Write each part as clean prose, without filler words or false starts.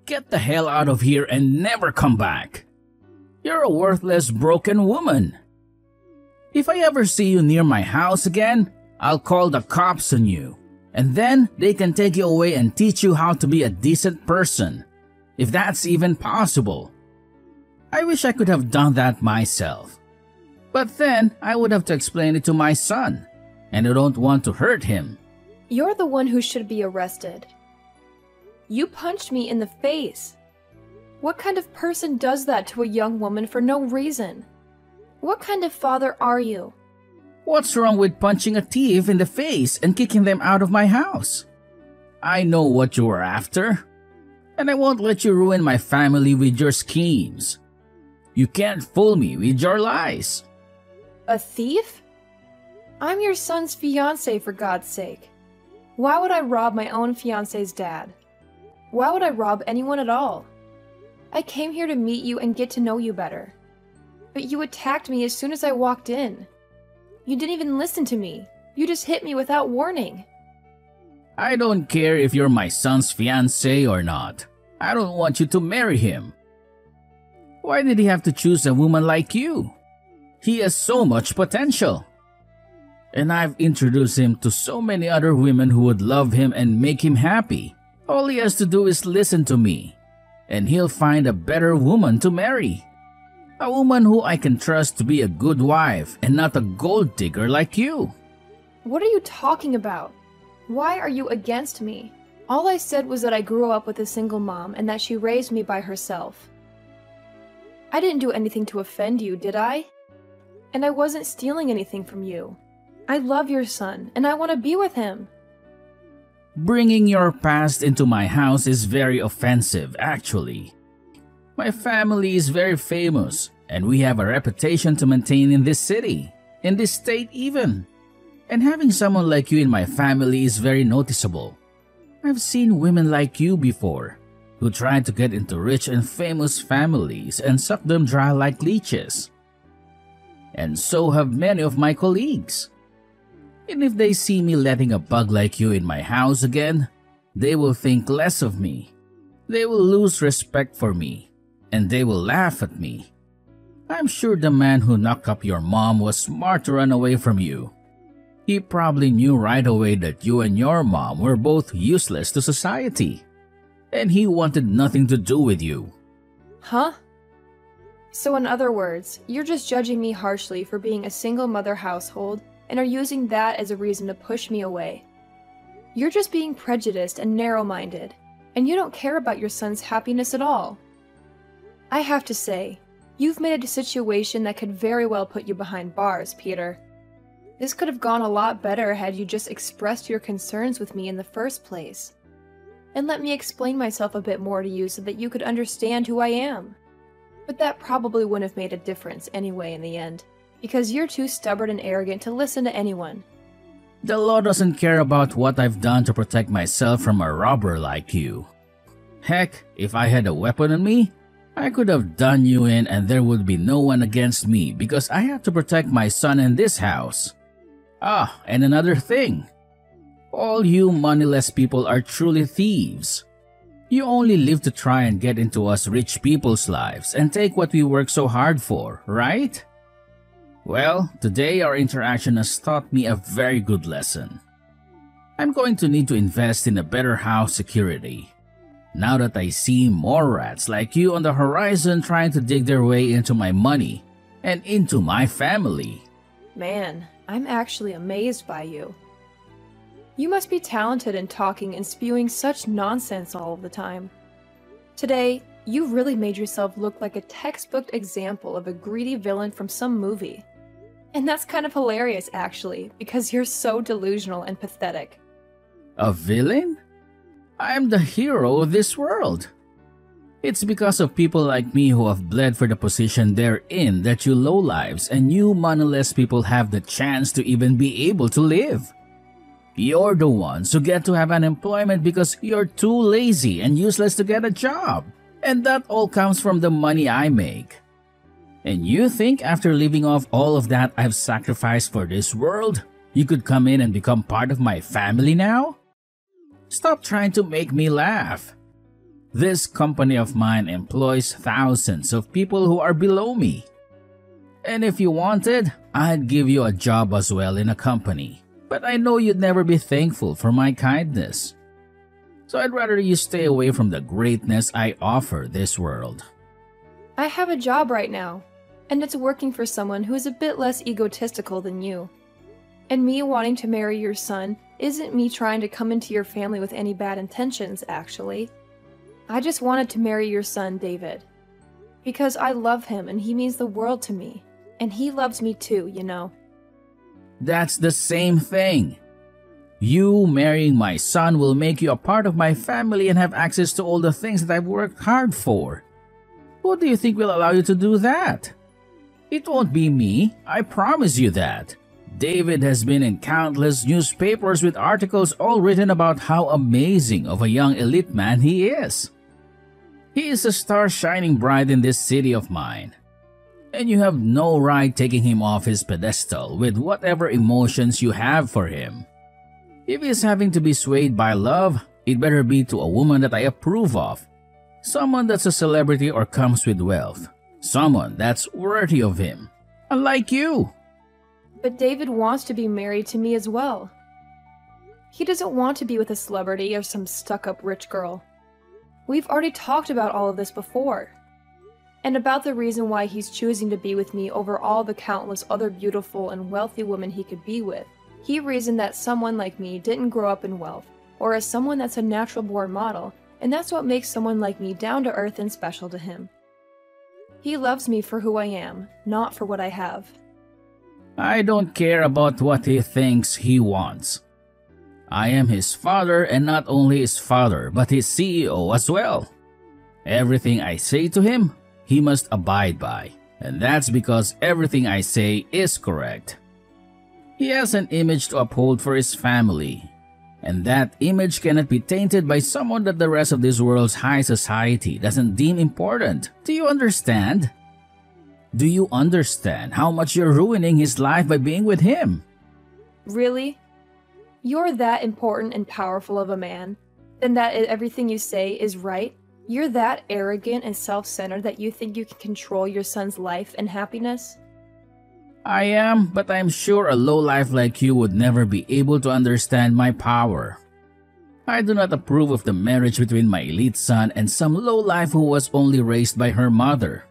get the hell out of here and never come back. You're a worthless, broken woman. If I ever see you near my house again, I'll call the cops on you. And then they can take you away and teach you how to be a decent person. If that's even possible. I wish I could have done that myself. But then I would have to explain it to my son. And I don't want to hurt him. You're the one who should be arrested. You punched me in the face. What kind of person does that to a young woman for no reason? What kind of father are you? What's wrong with punching a thief in the face and kicking them out of my house? I know what you are after. And I won't let you ruin my family with your schemes. You can't fool me with your lies. A thief? I'm your son's fiancé, for God's sake. Why would I rob my own fiancé's dad? Why would I rob anyone at all? I came here to meet you and get to know you better. But you attacked me as soon as I walked in. You didn't even listen to me. You just hit me without warning. I don't care if you're my son's fiancé or not. I don't want you to marry him. Why did he have to choose a woman like you? He has so much potential. And I've introduced him to so many other women who would love him and make him happy. All he has to do is listen to me. And he'll find a better woman to marry. A woman who I can trust to be a good wife and not a gold digger like you. What are you talking about? Why are you against me? All I said was that I grew up with a single mom and that she raised me by herself. I didn't do anything to offend you, did I? And I wasn't stealing anything from you. I love your son, and I want to be with him. Bringing your past into my house is very offensive, actually. My family is very famous, and we have a reputation to maintain in this city, in this state even. And having someone like you in my family is very noticeable. I've seen women like you before, who tried to get into rich and famous families and suck them dry like leeches. And so have many of my colleagues. And if they see me letting a bug like you in my house again, they will think less of me. They will lose respect for me, and they will laugh at me. I'm sure the man who knocked up your mom was smart to run away from you. He probably knew right away that you and your mom were both useless to society. And he wanted nothing to do with you. Huh? So in other words, you're just judging me harshly for being a single mother household and are using that as a reason to push me away. You're just being prejudiced and narrow-minded, and you don't care about your son's happiness at all. I have to say, you've made a situation that could very well put you behind bars, Peter. This could have gone a lot better had you just expressed your concerns with me in the first place. And let me explain myself a bit more to you so that you could understand who I am. But that probably wouldn't have made a difference anyway in the end, because you're too stubborn and arrogant to listen to anyone. The law doesn't care about what I've done to protect myself from a robber like you. Heck, if I had a weapon on me, I could have done you in and there would be no one against me because I have to protect my son in this house. Ah, and another thing. All you moneyless people are truly thieves. You only live to try and get into us rich people's lives and take what we work so hard for, right? Well, today our interaction has taught me a very good lesson. I'm going to need to invest in a better house security. Now that I see more rats like you on the horizon trying to dig their way into my money and into my family. Man, I'm actually amazed by you. You must be talented in talking and spewing such nonsense all of the time. Today, you really made yourself look like a textbook example of a greedy villain from some movie. And that's kind of hilarious, actually, because you're so delusional and pathetic. A villain? I'm the hero of this world. It's because of people like me who have bled for the position they're in that you lowlives and you moneyless people have the chance to even be able to live. You're the ones who get to have unemployment because you're too lazy and useless to get a job. And that all comes from the money I make. And you think after living off all of that I've sacrificed for this world, you could come in and become part of my family now? Stop trying to make me laugh. This company of mine employs thousands of people who are below me. And if you wanted, I'd give you a job as well in a company. But I know you'd never be thankful for my kindness. So I'd rather you stay away from the greatness I offer this world. I have a job right now, and it's working for someone who is a bit less egotistical than you. And me wanting to marry your son isn't me trying to come into your family with any bad intentions, actually. I just wanted to marry your son, David. Because I love him and he means the world to me. And he loves me too, you know. That's the same thing. You marrying my son will make you a part of my family and have access to all the things that I've worked hard for. Who do you think will allow you to do that? It won't be me, I promise you that. David has been in countless newspapers with articles all written about how amazing of a young elite man he is. He is a star shining bright in this city of mine. And you have no right taking him off his pedestal with whatever emotions you have for him. If he's having to be swayed by love, it better be to a woman that I approve of. Someone that's a celebrity or comes with wealth. Someone that's worthy of him. Unlike you. But David wants to be married to me as well. He doesn't want to be with a celebrity or some stuck-up rich girl. We've already talked about all of this before. And about the reason why he's choosing to be with me over all the countless other beautiful and wealthy women he could be with. He reasoned that someone like me didn't grow up in wealth, or as someone that's a natural-born model, and that's what makes someone like me down-to-earth and special to him. He loves me for who I am, not for what I have. I don't care about what he thinks he wants. I am his father, and not only his father, but his CEO as well. Everything I say to him, he must abide by, and that's because everything I say is correct. He has an image to uphold for his family, and that image cannot be tainted by someone that the rest of this world's high society doesn't deem important. Do you understand? Do you understand how much you're ruining his life by being with him? Really? You're that important and powerful of a man? Then that everything you say is right? You're that arrogant and self-centered that you think you can control your son's life and happiness? I am, but I'm sure a lowlife like you would never be able to understand my power. I do not approve of the marriage between my elite son and some lowlife who was only raised by her mother.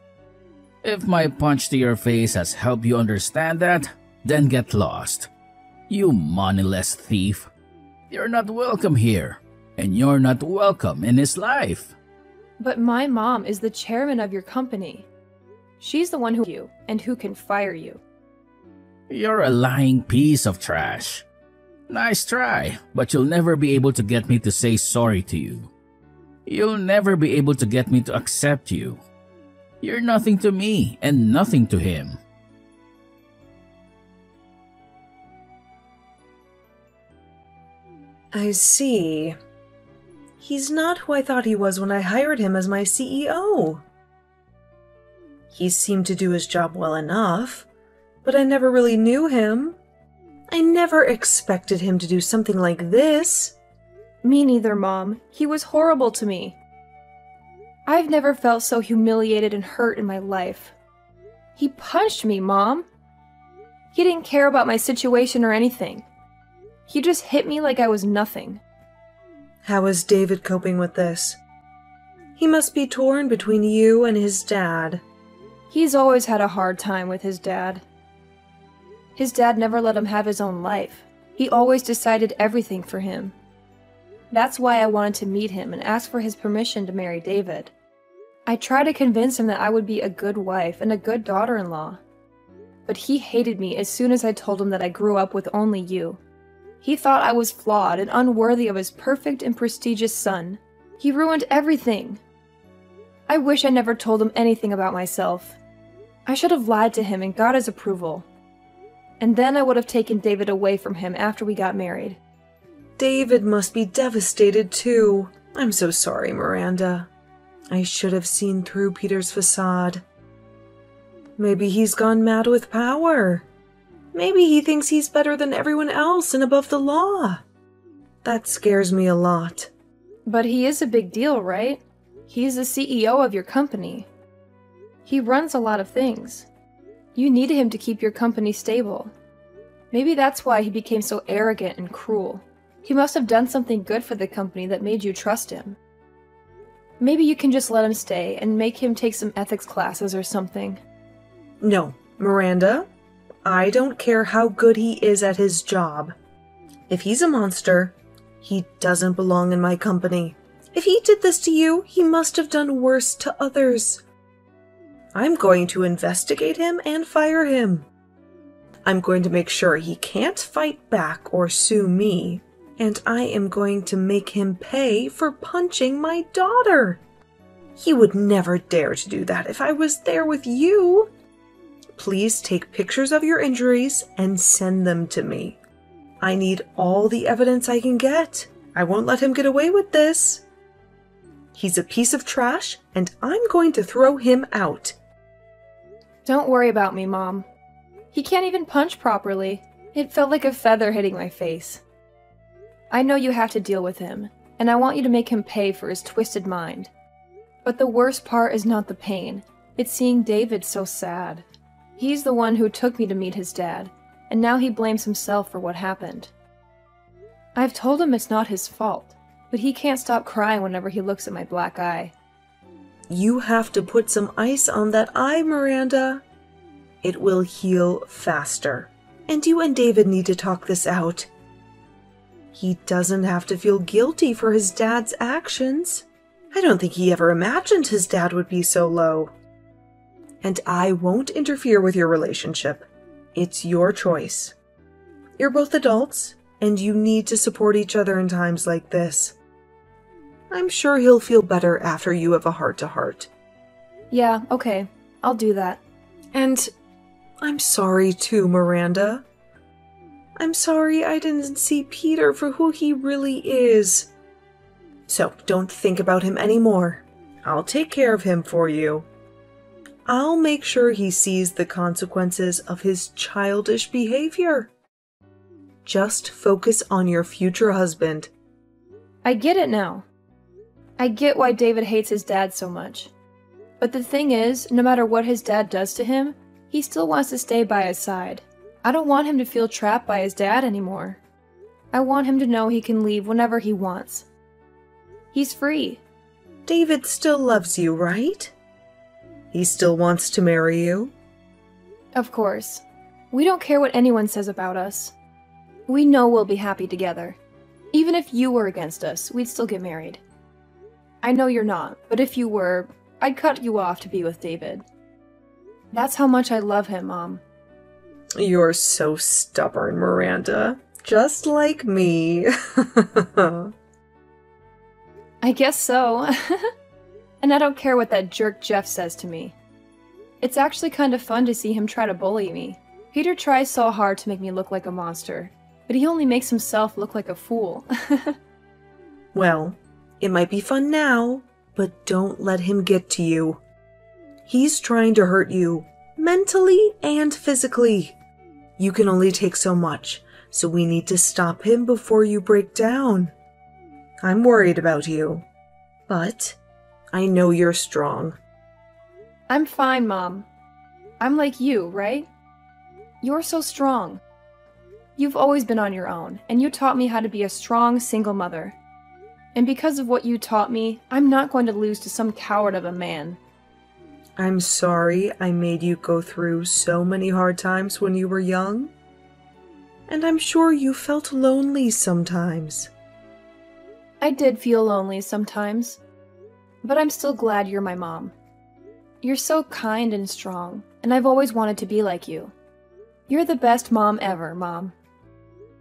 If my punch to your face has helped you understand that, then get lost. You moneyless thief. You're not welcome here, and you're not welcome in his life. But my mom is the chairman of your company. She's the one who can fire you. You're a lying piece of trash. Nice try, but you'll never be able to get me to say sorry to you. You'll never be able to get me to accept you. You're nothing to me and nothing to him. I see. He's not who I thought he was when I hired him as my CEO. He seemed to do his job well enough, but I never really knew him. I never expected him to do something like this. Me neither, Mom. He was horrible to me. I've never felt so humiliated and hurt in my life. He punched me, Mom. He didn't care about my situation or anything. He just hit me like I was nothing. How is David coping with this? He must be torn between you and his dad. He's always had a hard time with his dad. His dad never let him have his own life. He always decided everything for him. That's why I wanted to meet him and ask for his permission to marry David. I tried to convince him that I would be a good wife and a good daughter-in-law. But he hated me as soon as I told him that I grew up with only you. He thought I was flawed and unworthy of his perfect and prestigious son. He ruined everything. I wish I never told him anything about myself. I should have lied to him and got his approval. And then I would have taken David away from him after we got married. David must be devastated too. I'm so sorry, Miranda. I should have seen through Peter's facade. Maybe he's gone mad with power. Maybe he thinks he's better than everyone else and above the law. That scares me a lot. But he is a big deal, right? He's the CEO of your company. He runs a lot of things. You needed him to keep your company stable. Maybe that's why he became so arrogant and cruel. He must have done something good for the company that made you trust him. Maybe you can just let him stay and make him take some ethics classes or something. No, Miranda. I don't care how good he is at his job. If he's a monster, he doesn't belong in my company. If he did this to you, he must have done worse to others. I'm going to investigate him and fire him. I'm going to make sure he can't fight back or sue me, and I am going to make him pay for punching my daughter. He would never dare to do that if I was there with you. Please take pictures of your injuries and send them to me. I need all the evidence I can get. I won't let him get away with this. He's a piece of trash, and I'm going to throw him out. Don't worry about me, Mom. He can't even punch properly. It felt like a feather hitting my face. I know you have to deal with him, and I want you to make him pay for his twisted mind. But the worst part is not the pain. It's seeing David so sad. He's the one who took me to meet his dad, and now he blames himself for what happened. I've told him it's not his fault, but he can't stop crying whenever he looks at my black eye. You have to put some ice on that eye, Miranda. It will heal faster. And you and David need to talk this out. He doesn't have to feel guilty for his dad's actions. I don't think he ever imagined his dad would be so low. And I won't interfere with your relationship. It's your choice. You're both adults, and you need to support each other in times like this. I'm sure he'll feel better after you have a heart-to-heart. Yeah, okay. I'll do that. And I'm sorry too, Miranda. I'm sorry I didn't see Peter for who he really is. So don't think about him anymore. I'll take care of him for you. I'll make sure he sees the consequences of his childish behavior. Just focus on your future husband. I get it now. I get why David hates his dad so much. But the thing is, no matter what his dad does to him, he still wants to stay by his side. I don't want him to feel trapped by his dad anymore. I want him to know he can leave whenever he wants. He's free. David still loves you, right? He still wants to marry you? Of course. We don't care what anyone says about us. We know we'll be happy together. Even if you were against us, we'd still get married. I know you're not, but if you were, I'd cut you off to be with David. That's how much I love him, Mom. You're so stubborn, Miranda. Just like me. I guess so. And I don't care what that jerk Jeff says to me. It's actually kind of fun to see him try to bully me. Peter tries so hard to make me look like a monster, but he only makes himself look like a fool. Well, it might be fun now, but don't let him get to you. He's trying to hurt you, mentally and physically. You can only take so much, so we need to stop him before you break down. I'm worried about you, but I know you're strong. I'm fine, Mom. I'm like you, right? You're so strong. You've always been on your own, and you taught me how to be a strong single mother. And because of what you taught me, I'm not going to lose to some coward of a man. I'm sorry I made you go through so many hard times when you were young. And I'm sure you felt lonely sometimes. I did feel lonely sometimes. But I'm still glad you're my mom. You're so kind and strong, and I've always wanted to be like you. You're the best mom ever, Mom.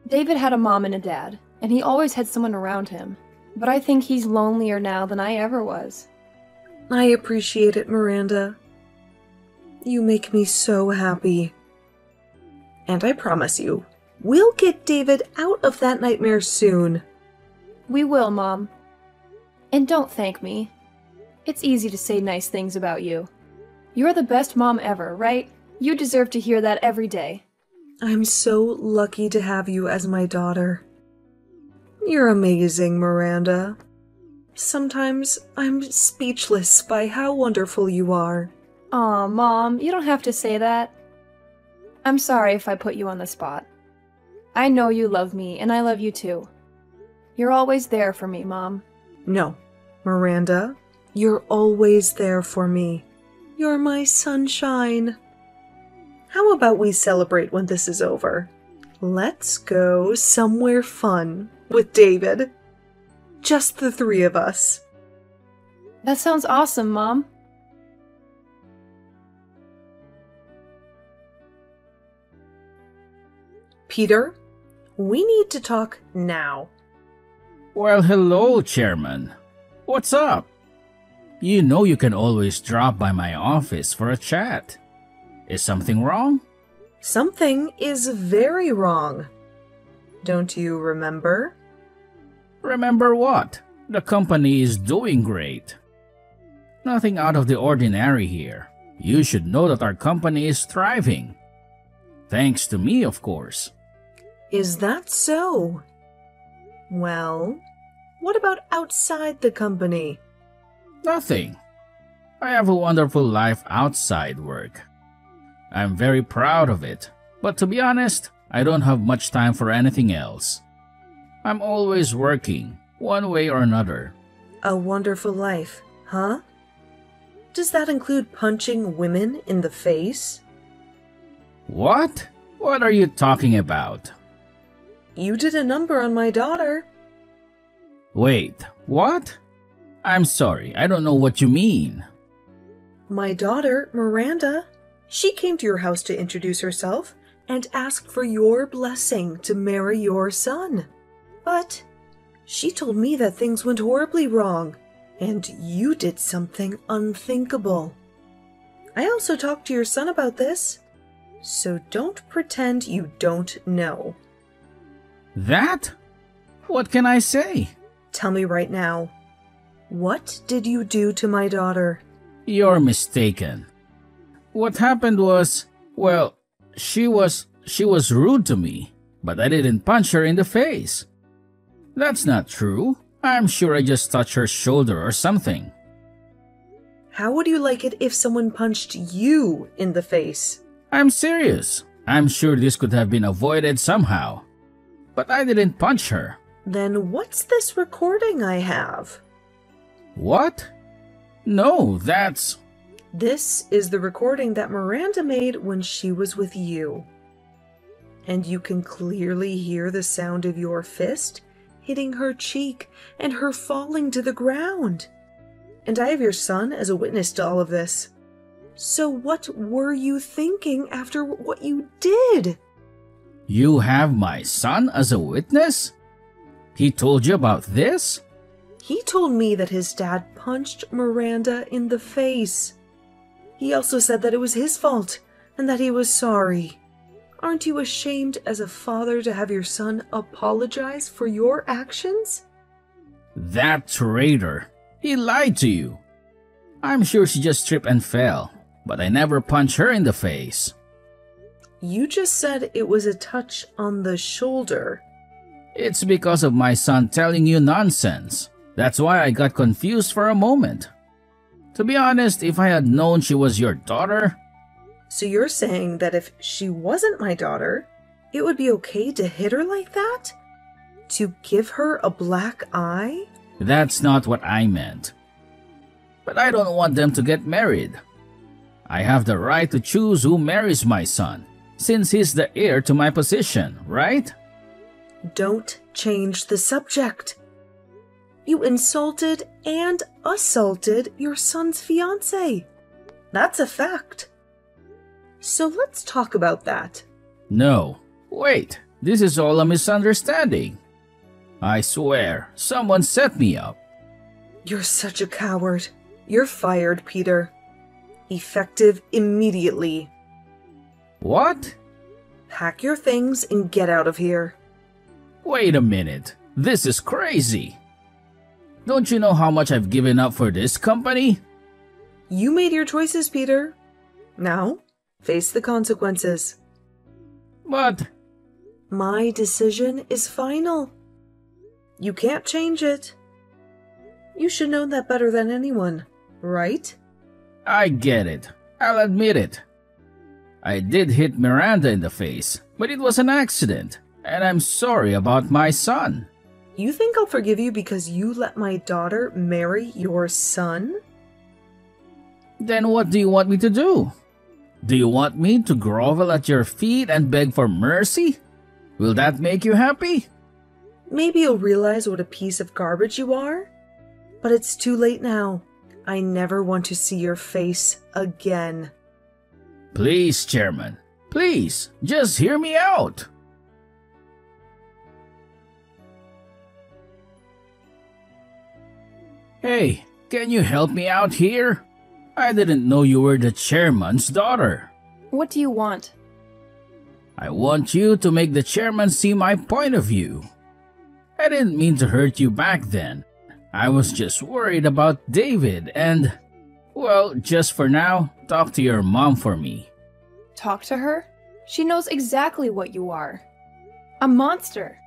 David had a mom and a dad, and he always had someone around him. But I think he's lonelier now than I ever was. I appreciate it, Miranda. You make me so happy. And I promise you, we'll get David out of that nightmare soon. We will, Mom. And don't thank me. It's easy to say nice things about you. You're the best mom ever, right? You deserve to hear that every day. I'm so lucky to have you as my daughter. You're amazing, Miranda. Sometimes I'm speechless by how wonderful you are. Aw, Mom, you don't have to say that. I'm sorry if I put you on the spot. I know you love me, and I love you too. You're always there for me, Mom. No, Miranda, you're always there for me. You're my sunshine. How about we celebrate when this is over? Let's go somewhere fun with David. Just the three of us. That sounds awesome, Mom. Peter, we need to talk now. Well, hello, Chairman. What's up? You know you can always drop by my office for a chat. Is something wrong? Something is very wrong. Don't you remember? Remember what? The company is doing great. Nothing out of the ordinary here. You should know that our company is thriving. Thanks to me, of course. Is that so? Well, what about outside the company? Nothing. I have a wonderful life outside work. I'm very proud of it, but to be honest, I don't have much time for anything else. I'm always working, one way or another. A wonderful life, huh? Does that include punching women in the face? What? What are you talking about? You did a number on my daughter. Wait, what? I'm sorry, I don't know what you mean. My daughter, Miranda, she came to your house to introduce herself and asked for your blessing to marry your son. But she told me that things went horribly wrong, and you did something unthinkable. I also talked to your son about this, so don't pretend you don't know. That? What can I say? Tell me right now. What did you do to my daughter? You're mistaken. What happened was, well, she was rude to me, but I didn't punch her in the face. That's not true. I'm sure I just touched her shoulder or something. How would you like it if someone punched you in the face? I'm serious. I'm sure this could have been avoided somehow. But I didn't punch her. Then what's this recording I have? What? No, that's... This is the recording that Miranda made when she was with you. And you can clearly hear the sound of your fist hitting her cheek and her falling to the ground. And I have your son as a witness to all of this. So what were you thinking after what you did? You have my son as a witness? He told you about this? He told me that his dad punched Miranda in the face. He also said that it was his fault and that he was sorry. Aren't you ashamed as a father to have your son apologize for your actions? That traitor. He lied to you. I'm sure she just tripped and fell, but I never punched her in the face. You just said it was a touch on the shoulder. It's because of my son telling you nonsense. That's why I got confused for a moment. To be honest, if I had known she was your daughter... So you're saying that if she wasn't my daughter, it would be okay to hit her like that? To give her a black eye? That's not what I meant. But I don't want them to get married. I have the right to choose who marries my son, since he's the heir to my position, right? Don't change the subject. You insulted and assaulted your son's fiancée. That's a fact. So let's talk about that. No. Wait. This is all a misunderstanding. I swear, someone set me up. You're such a coward. You're fired, Peter. Effective immediately. What? Pack your things and get out of here. Wait a minute. This is crazy. Don't you know how much I've given up for this company? You made your choices, Peter. Now, face the consequences. But... My decision is final. You can't change it. You should know that better than anyone, right? I get it. I'll admit it. I did hit Miranda in the face, but it was an accident, and I'm sorry about my son. You think I'll forgive you because you let my daughter marry your son? Then what do you want me to do? Do you want me to grovel at your feet and beg for mercy? Will that make you happy? Maybe you'll realize what a piece of garbage you are. But it's too late now. I never want to see your face again. Please, Chairman. Please, just hear me out. Hey, can you help me out here? I didn't know you were the chairman's daughter. What do you want? I want you to make the chairman see my point of view. I didn't mean to hurt you back then. I was just worried about David and, well, just for now, talk to your mom for me. Talk to her? She knows exactly what you are. A monster.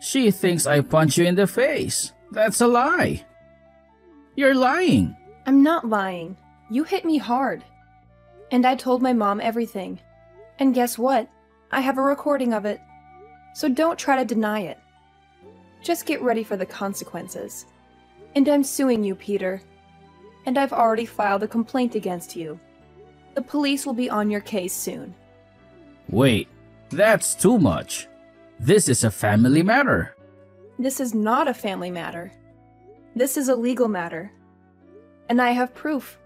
She thinks I punch you in the face. That's a lie. You're lying. I'm not lying. You hit me hard. And I told my mom everything. And guess what? I have a recording of it. So don't try to deny it. Just get ready for the consequences. And I'm suing you, Peter. And I've already filed a complaint against you. The police will be on your case soon. Wait, that's too much. This is a family matter. This is not a family matter. This is a legal matter. And I have proof.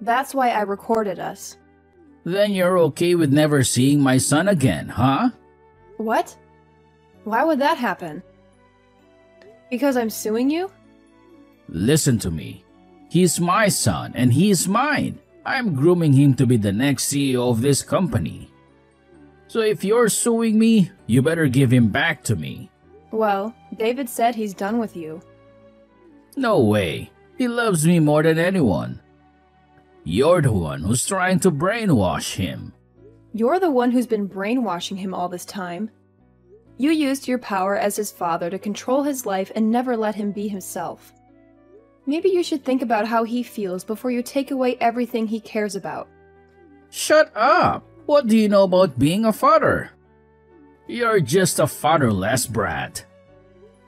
That's why I recorded us. Then you're okay with never seeing my son again, huh? What? Why would that happen? Because I'm suing you? Listen to me. He's my son and he's mine. I'm grooming him to be the next CEO of this company. So if you're suing me, you better give him back to me. Well, David said he's done with you. No way. He loves me more than anyone. You're the one who's trying to brainwash him. You're the one who's been brainwashing him all this time. You used your power as his father to control his life and never let him be himself. Maybe you should think about how he feels before you take away everything he cares about. Shut up! What do you know about being a father? You're just a fatherless brat.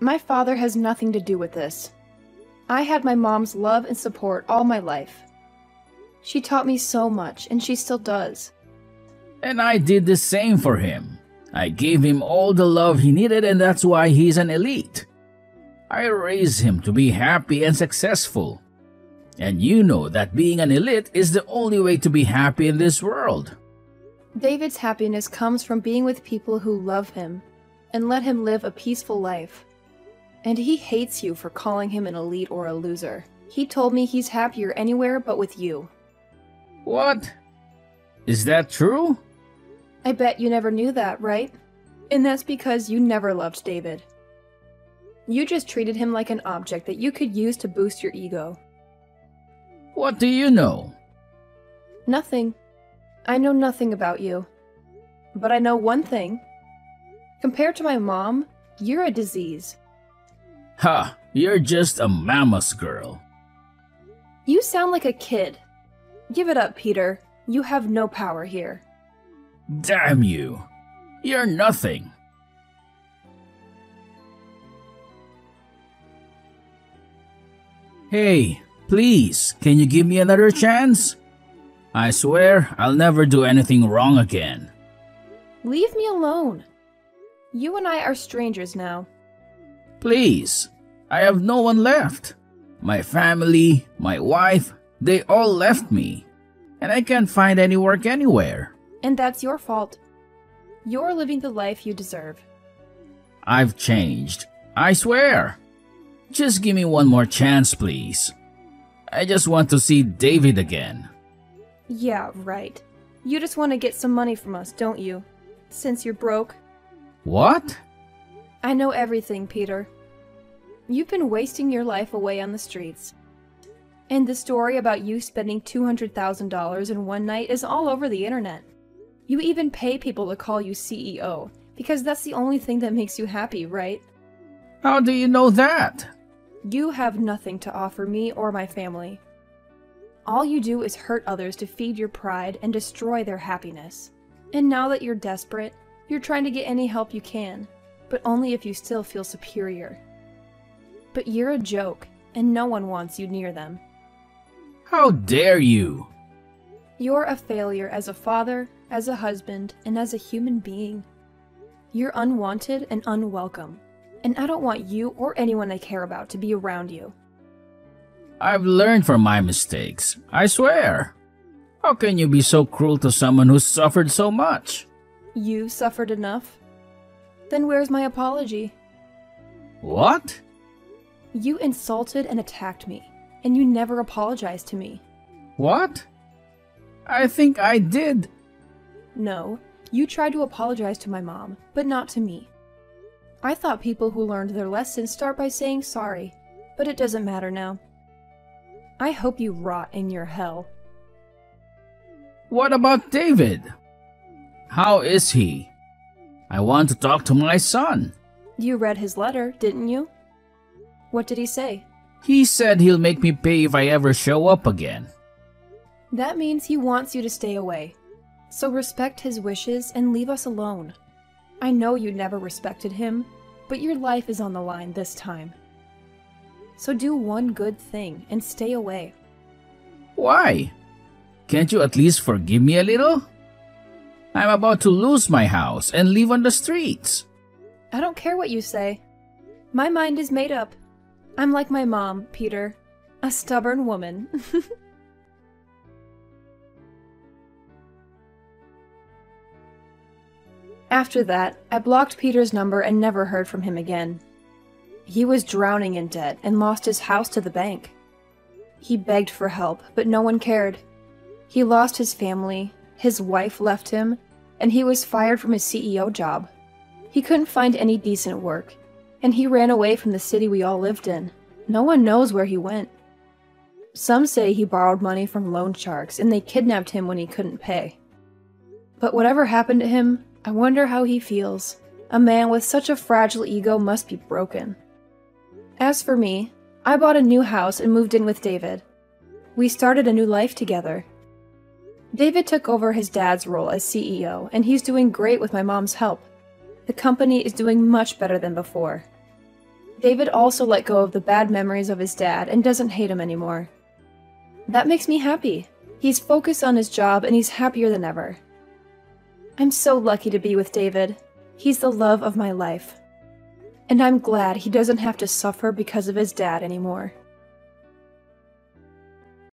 My father has nothing to do with this. I had my mom's love and support all my life. She taught me so much, and she still does. And I did the same for him. I gave him all the love he needed, and that's why he's an elite. I raised him to be happy and successful. And you know that being an elite is the only way to be happy in this world. David's happiness comes from being with people who love him and let him live a peaceful life. And he hates you for calling him an elite or a loser. He told me he's happier anywhere but with you. What? Is that true? I bet you never knew that, right? And that's because you never loved David. You just treated him like an object that you could use to boost your ego. What do you know? Nothing. I know nothing about you. But I know one thing. Compared to my mom, you're a disease. Ha! You're just a mama's girl. You sound like a kid. Give it up, Peter. You have no power here. Damn you! You're nothing. Hey, please, can you give me another chance? I swear I'll never do anything wrong again. Leave me alone. You and I are strangers now. Please, I have no one left. My family, my wife, they all left me. And I can't find any work anywhere. And that's your fault. You're living the life you deserve. I've changed. I swear. Just give me one more chance, please. I just want to see David again. Yeah, right. You just want to get some money from us, don't you? Since you're broke. What? I know everything, Peter. You've been wasting your life away on the streets. And the story about you spending $200,000 in one night is all over the internet. You even pay people to call you CEO, because that's the only thing that makes you happy, right? How do you know that? You have nothing to offer me or my family. All you do is hurt others to feed your pride and destroy their happiness. And now that you're desperate, you're trying to get any help you can, but only if you still feel superior. But you're a joke, and no one wants you near them. How dare you? You're a failure as a father, as a husband, and as a human being. You're unwanted and unwelcome, and I don't want you or anyone I care about to be around you. I've learned from my mistakes, I swear. How can you be so cruel to someone who's suffered so much? You suffered enough? Then where's my apology? What? You insulted and attacked me, and you never apologized to me. What? I think I did. No, you tried to apologize to my mom, but not to me. I thought people who learned their lessons start by saying sorry, but it doesn't matter now. I hope you rot in your hell. What about David? How is he? I want to talk to my son. You read his letter, didn't you? What did he say? He said he'll make me pay if I ever show up again. That means he wants you to stay away. So respect his wishes and leave us alone. I know you never respected him, but your life is on the line this time. So do one good thing and stay away. Why? Can't you at least forgive me a little? I'm about to lose my house and live on the streets. I don't care what you say. My mind is made up. I'm like my mom, Peter. A stubborn woman. After that, I blocked Peter's number and never heard from him again. He was drowning in debt and lost his house to the bank. He begged for help, but no one cared. He lost his family, his wife left him, and he was fired from his CEO job. He couldn't find any decent work, and he ran away from the city we all lived in. No one knows where he went. Some say he borrowed money from loan sharks and they kidnapped him when he couldn't pay. But whatever happened to him, I wonder how he feels. A man with such a fragile ego must be broken. As for me, I bought a new house and moved in with David. We started a new life together. David took over his dad's role as CEO, and he's doing great with my mom's help. The company is doing much better than before. David also let go of the bad memories of his dad and doesn't hate him anymore. That makes me happy. He's focused on his job and he's happier than ever. I'm so lucky to be with David. He's the love of my life. And I'm glad he doesn't have to suffer because of his dad anymore.